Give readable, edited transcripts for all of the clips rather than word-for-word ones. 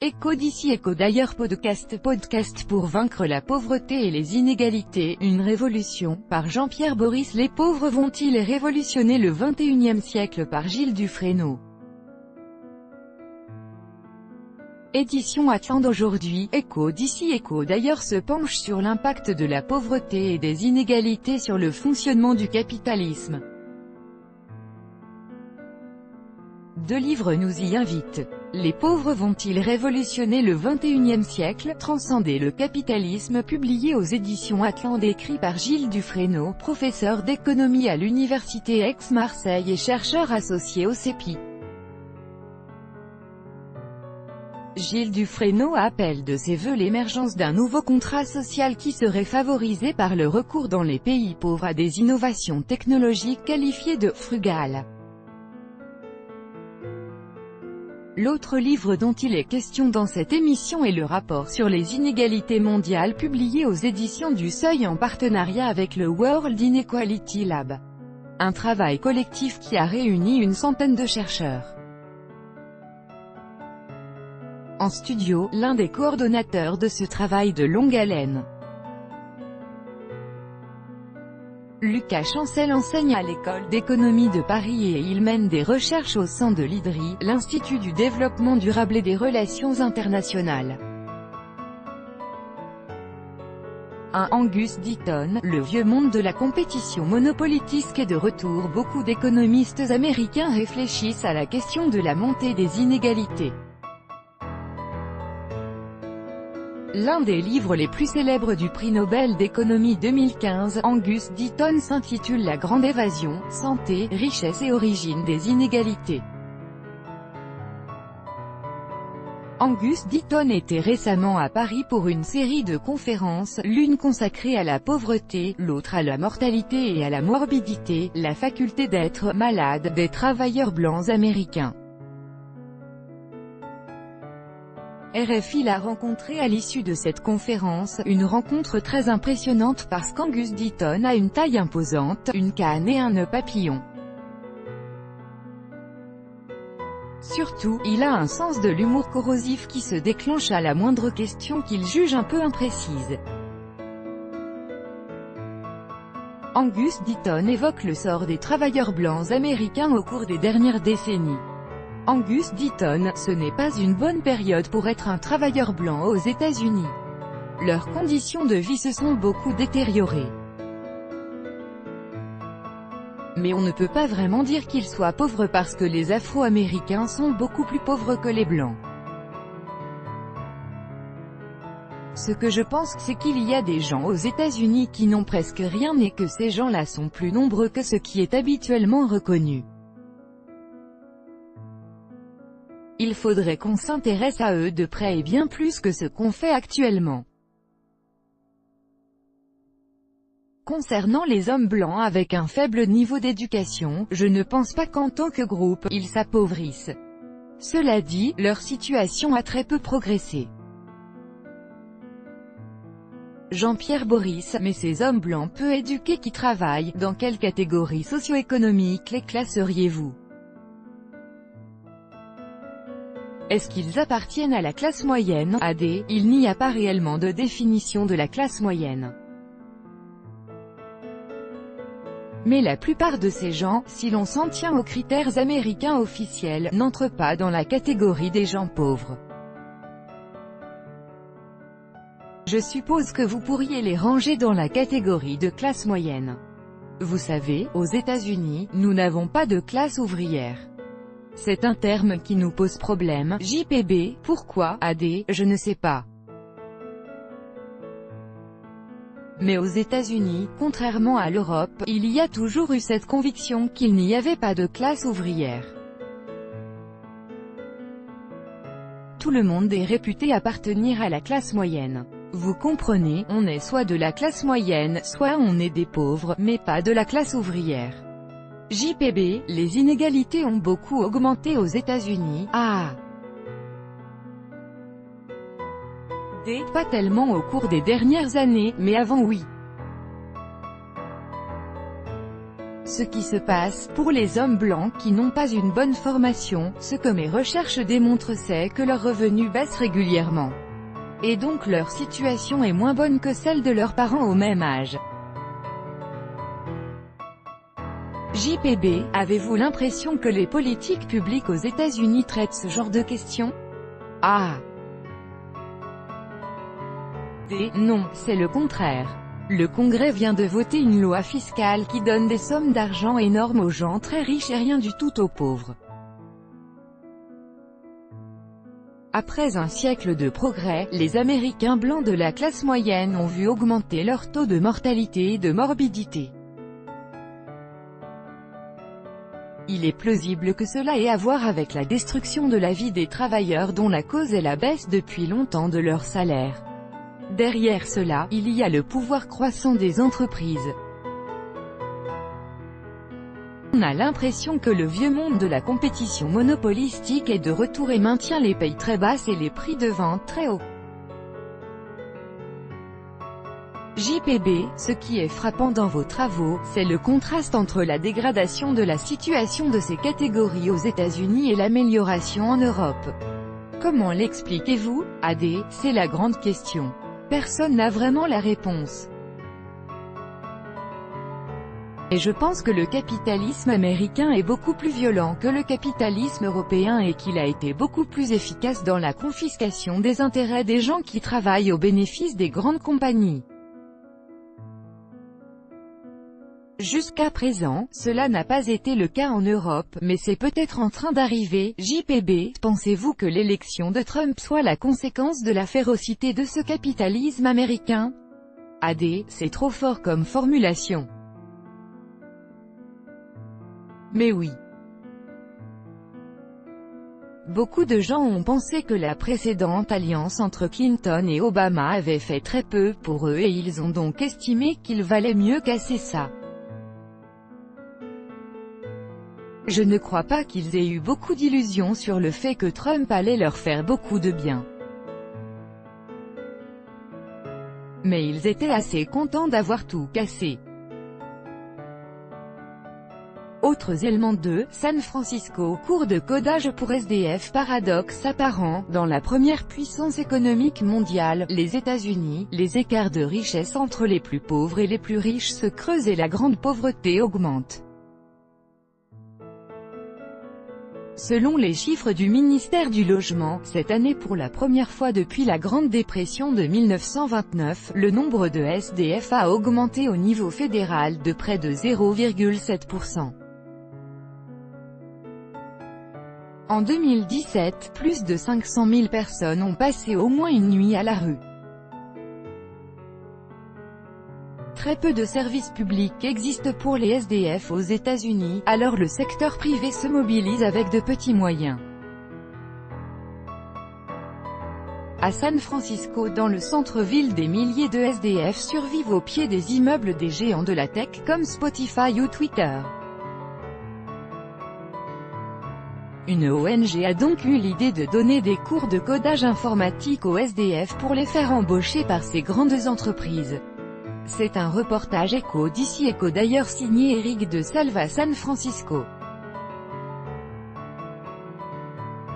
Écho d'ici écho d'ailleurs podcast pour vaincre la pauvreté et les inégalités, une révolution, par Jean-Pierre Boris. Les pauvres vont-ils révolutionner le XXIe siècle par Gilles Dufresneau. Édition Atlan d'aujourd'hui, Écho d'ici écho d'ailleurs se penche sur l'impact de la pauvreté et des inégalités sur le fonctionnement du capitalisme. Deux livres nous y invitent. Les pauvres vont-ils révolutionner le XXIe siècle, transcender le capitalisme, publié aux éditions Atlan, écrit par Gilles Dufresneau, professeur d'économie à l'université Aix-Marseille et chercheur associé au CEPI. Gilles Dufresneau appelle de ses vœux l'émergence d'un nouveau contrat social qui serait favorisé par le recours dans les pays pauvres à des innovations technologiques qualifiées de « frugales ». L'autre livre dont il est question dans cette émission est le rapport sur les inégalités mondiales publié aux éditions du Seuil en partenariat avec le World Inequality Lab. Un travail collectif qui a réuni une centaine de chercheurs. En studio, l'un des coordonnateurs de ce travail de longue haleine. Lucas Chancel enseigne à l'École d'économie de Paris et il mène des recherches au sein de l'IDRI, l'Institut du développement durable et des relations internationales. Angus Deaton, le vieux monde de la compétition monopolitique est de retour. Beaucoup d'économistes américains réfléchissent à la question de la montée des inégalités. L'un des livres les plus célèbres du prix Nobel d'économie 2015, Angus Deaton, s'intitule La Grande Évasion, santé, richesse et origine des inégalités. Angus Deaton était récemment à Paris pour une série de conférences, l'une consacrée à la pauvreté, l'autre à la mortalité et à la morbidité, la faculté d'être malade des travailleurs blancs américains. RFI l'a rencontré à l'issue de cette conférence, une rencontre très impressionnante parce qu'Angus Deaton a une taille imposante, une canne et un nœud papillon. Surtout, il a un sens de l'humour corrosif qui se déclenche à la moindre question qu'il juge un peu imprécise. Angus Deaton évoque le sort des travailleurs blancs américains au cours des dernières décennies. Angus Deaton, ce n'est pas une bonne période pour être un travailleur blanc aux États-Unis. Leurs conditions de vie se sont beaucoup détériorées. Mais on ne peut pas vraiment dire qu'ils soient pauvres parce que les Afro-Américains sont beaucoup plus pauvres que les Blancs. Ce que je pense, c'est qu'il y a des gens aux États-Unis qui n'ont presque rien et que ces gens-là sont plus nombreux que ce qui est habituellement reconnu. Il faudrait qu'on s'intéresse à eux de près et bien plus que ce qu'on fait actuellement. Concernant les hommes blancs avec un faible niveau d'éducation, je ne pense pas qu'en tant que groupe, ils s'appauvrissent. Cela dit, leur situation a très peu progressé. Jean-Pierre Boris, mais ces hommes blancs peu éduqués qui travaillent, dans quelle catégorie socio-économique les classeriez-vous? Est-ce qu'ils appartiennent à la classe moyenne? AD, il n'y a pas réellement de définition de la classe moyenne. Mais la plupart de ces gens, si l'on s'en tient aux critères américains officiels, n'entrent pas dans la catégorie des gens pauvres. Je suppose que vous pourriez les ranger dans la catégorie de classe moyenne. Vous savez, aux États-Unis, nous n'avons pas de classe ouvrière. C'est un terme qui nous pose problème. JPB, pourquoi? AD, je ne sais pas. Mais aux États-Unis, contrairement à l'Europe, il y a toujours eu cette conviction qu'il n'y avait pas de classe ouvrière. Tout le monde est réputé appartenir à la classe moyenne. Vous comprenez, on est soit de la classe moyenne, soit on est des pauvres, mais pas de la classe ouvrière. JPB, les inégalités ont beaucoup augmenté aux États-Unis. D, pas tellement au cours des dernières années, mais avant oui. ce qui se passe, pour les hommes blancs qui n'ont pas une bonne formation, ce que mes recherches démontrent c'est que leurs revenus baissent régulièrement. Et donc leur situation est moins bonne que celle de leurs parents au même âge. JPB, avez-vous l'impression que les politiques publiques aux États-Unis traitent ce genre de questions? Ah! D. Non, c'est le contraire. Le Congrès vient de voter une loi fiscale qui donne des sommes d'argent énormes aux gens très riches et rien du tout aux pauvres. Après un siècle de progrès, les Américains blancs de la classe moyenne ont vu augmenter leur taux de mortalité et de morbidité. Il est plausible que cela ait à voir avec la destruction de la vie des travailleurs dont la cause est la baisse depuis longtemps de leur salaire. Derrière cela, il y a le pouvoir croissant des entreprises. On a l'impression que le vieux monde de la compétition monopolistique est de retour et maintient les payes très basses et les prix de vente très hauts. JPB, ce qui est frappant dans vos travaux, c'est le contraste entre la dégradation de la situation de ces catégories aux États-Unis et l'amélioration en Europe. Comment l'expliquez-vous? AD, c'est la grande question. Personne n'a vraiment la réponse. Et je pense que le capitalisme américain est beaucoup plus violent que le capitalisme européen et qu'il a été beaucoup plus efficace dans la confiscation des intérêts des gens qui travaillent au bénéfice des grandes compagnies. Jusqu'à présent, cela n'a pas été le cas en Europe, mais c'est peut-être en train d'arriver. JPB, pensez-vous que l'élection de Trump soit la conséquence de la férocité de ce capitalisme américain? AD, c'est trop fort comme formulation. Mais oui. Beaucoup de gens ont pensé que la précédente alliance entre Clinton et Obama avait fait très peu pour eux et ils ont donc estimé qu'il valait mieux casser ça. Je ne crois pas qu'ils aient eu beaucoup d'illusions sur le fait que Trump allait leur faire beaucoup de bien. Mais ils étaient assez contents d'avoir tout cassé. Autres éléments de San Francisco, cours de codage pour SDF. Paradoxe apparent, dans la première puissance économique mondiale, les États-Unis, les écarts de richesse entre les plus pauvres et les plus riches se creusent et la grande pauvreté augmente. Selon les chiffres du ministère du Logement, cette année pour la première fois depuis la Grande Dépression de 1929, le nombre de SDF a augmenté au niveau fédéral de près de 0,7%. En 2017, plus de 500 000 personnes ont passé au moins une nuit à la rue. Très peu de services publics existent pour les SDF aux États-Unis, alors le secteur privé se mobilise avec de petits moyens. À San Francisco, dans le centre-ville, des milliers de SDF survivent au pied des immeubles des géants de la tech, comme Spotify ou Twitter. Une ONG a donc eu l'idée de donner des cours de codage informatique aux SDF pour les faire embaucher par ces grandes entreprises. C'est un reportage Écho d'ici Écho d'ailleurs signé Eric de Salva San Francisco.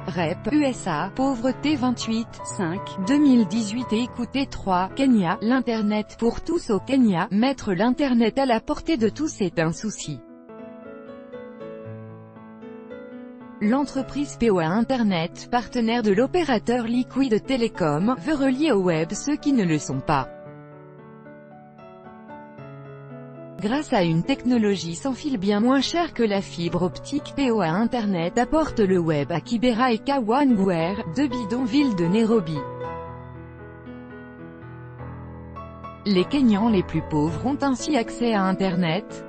REP, USA, pauvreté 28,5, 2018 et écoutez 3, Kenya, l'Internet pour tous au Kenya, mettre l'Internet à la portée de tous est un souci. L'entreprise POA Internet, partenaire de l'opérateur Liquid Telecom, veut relier au web ceux qui ne le sont pas. Grâce à une technologie sans fil bien moins chère que la fibre optique, POA Internet apporte le web à Kibera et Kawangware, deux bidonvilles de Nairobi. Les Kenyans les plus pauvres ont ainsi accès à Internet.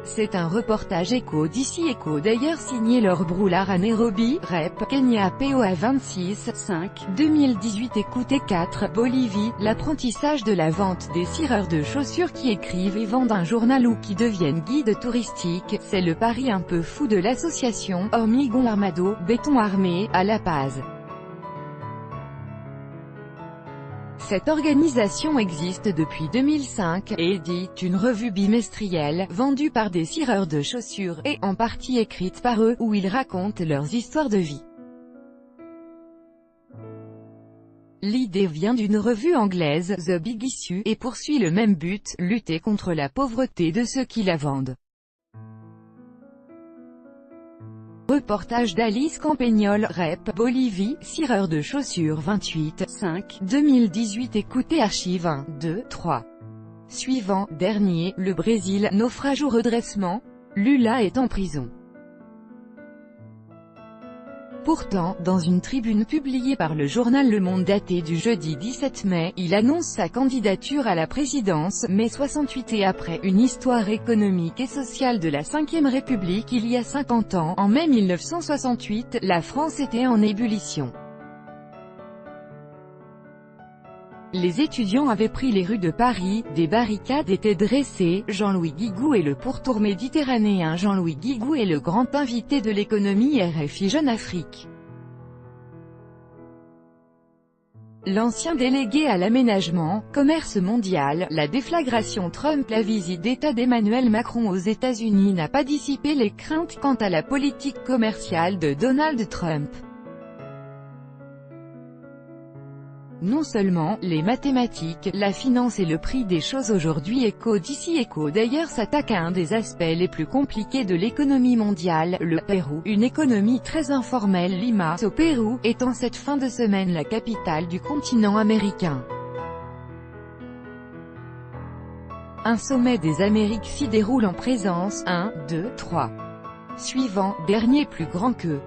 C'est un reportage Écho d'ici Écho d'ailleurs signé Laure Broulard à Nairobi, REP, Kenya POA 26,5, 2018 écoutez 4, Bolivie, l'apprentissage de la vente des cireurs de chaussures qui écrivent et vendent un journal ou qui deviennent guides touristiques, c'est le pari un peu fou de l'association Hormigon Armado, béton armé, à La Paz. Cette organisation existe depuis 2005, et édite une revue bimestrielle, vendue par des cireurs de chaussures, et en partie écrite par eux, où ils racontent leurs histoires de vie. L'idée vient d'une revue anglaise, The Big Issue, et poursuit le même but, lutter contre la pauvreté de ceux qui la vendent. Reportage d'Alice Campagnol, Rep, Bolivie, cireur de chaussures 28, 5, 2018. Écoutez archive 1, 2, 3. Suivant, dernier, le Brésil, naufrage ou redressement? Lula est en prison. Pourtant, dans une tribune publiée par le journal Le Monde datée du jeudi 17 mai, il annonce sa candidature à la présidence, mai 68 et après une histoire économique et sociale de la Ve République il y a 50 ans, en mai 1968, la France était en ébullition. Les étudiants avaient pris les rues de Paris, des barricades étaient dressées, Jean-Louis Guigou et le pourtour méditerranéen. Jean-Louis Guigou est le grand invité de l'économie RFI Jeune Afrique. L'ancien délégué à l'aménagement, commerce mondial, la déflagration Trump. La visite d'État d'Emmanuel Macron aux États-Unis n'a pas dissipé les craintes quant à la politique commerciale de Donald Trump. Non seulement, les mathématiques, la finance et le prix des choses aujourd'hui. Écho d'ici Écho d'ailleurs s'attaque à un des aspects les plus compliqués de l'économie mondiale, le Pérou, une économie très informelle. Lima, au Pérou, étant cette fin de semaine la capitale du continent américain. Un sommet des Amériques s'y déroule en présence, 1, 2, 3. Suivant, dernier plus grand que